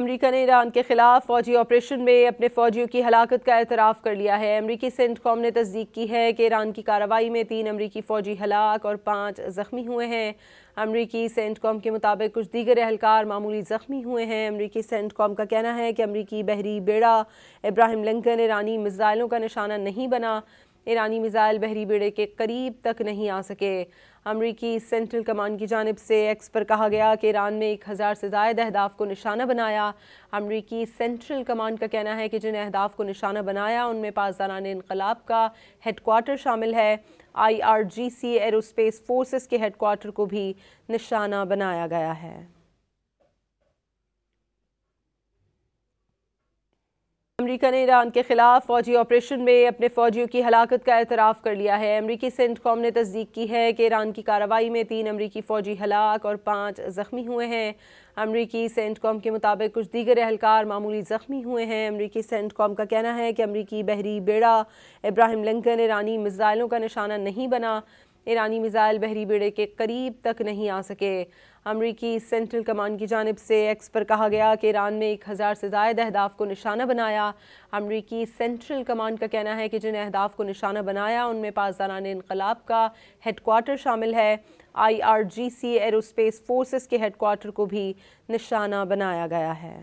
امریکہ نے ایران کے خلاف فوجی آپریشن میں اپنے فوجیوں کی ہلاکت کا اعتراف کر لیا ہے۔ امریکی سینٹکام نے تصدیق کی ہے کہ ایران کی کارروائی میں 3 امریکی فوجی ہلاک اور 5 زخمی ہوئے ہیں۔ امریکی سینٹکام کے مطابق کچھ دیگر اہلکار معمولی زخمی ہوئے ہیں۔ امریکی سینٹکام کا کہنا ہے کہ امریکی بحری بیڑا ابراہیم لنکن ایرانی میزائلوں کا نشانہ نہیں بنا۔ ایرانی میزائل بحری بیڑے کے قریب تک نہیں آ سکے۔ امریکی سینٹرل کمانڈ کی جانب سے ایکس پر کہا گیا کہ ایران نے 1000 سے زائد اہداف کو نشانہ بنایا۔ امریکی سینٹرل کمانڈ کا کہنا ہے کہ جن اہداف کو نشانہ بنایا ان میں پاسداران انقلاب کا ہیڈ کوارٹر شامل ہے۔ IRGC ایروسپیس فورسز کے ہیڈ کوارٹر کو بھی نشانہ بنایا گیا ہے۔ امریکہ نے ایران کے خلاف فوجی آپریشن میں اپنے فوجیوں کی ہلاکت کا اعتراف کر لیا ہے۔ امریکی سینٹکام نے تصدیق کی ہے کہ ایران کی کارروائی میں 3 امریکی فوجی ہلاک اور 5 زخمی ہوئے ہیں۔ امریکی سینٹکام کے مطابق کچھ دیگر اہلکار معمولی زخمی ہوئے ہیں۔ امریکی سینٹکام کا کہنا ہے کہ امریکی بحری بیڑا ابراہیم لنکن ایرانی میزائلوں کا نشانہ نہیں بنا۔ ایرانی میزائل بحری بیڑے کے قریب تک نہیں آ سکے۔ امریکی سینٹرل کمانڈ کی جانب سے ایکس پر کہا گیا کہ ایران نے 1000 سے زائد اہداف کو نشانہ بنایا۔ امریکی سینٹرل کمانڈ کا کہنا ہے کہ جن اہداف کو نشانہ بنایا ان میں پاسداران انقلاب کا ہیڈ کوارٹر شامل ہے۔ IRGC ایروسپیس فورسز کے ہیڈ کوارٹر کو بھی نشانہ بنایا گیا ہے۔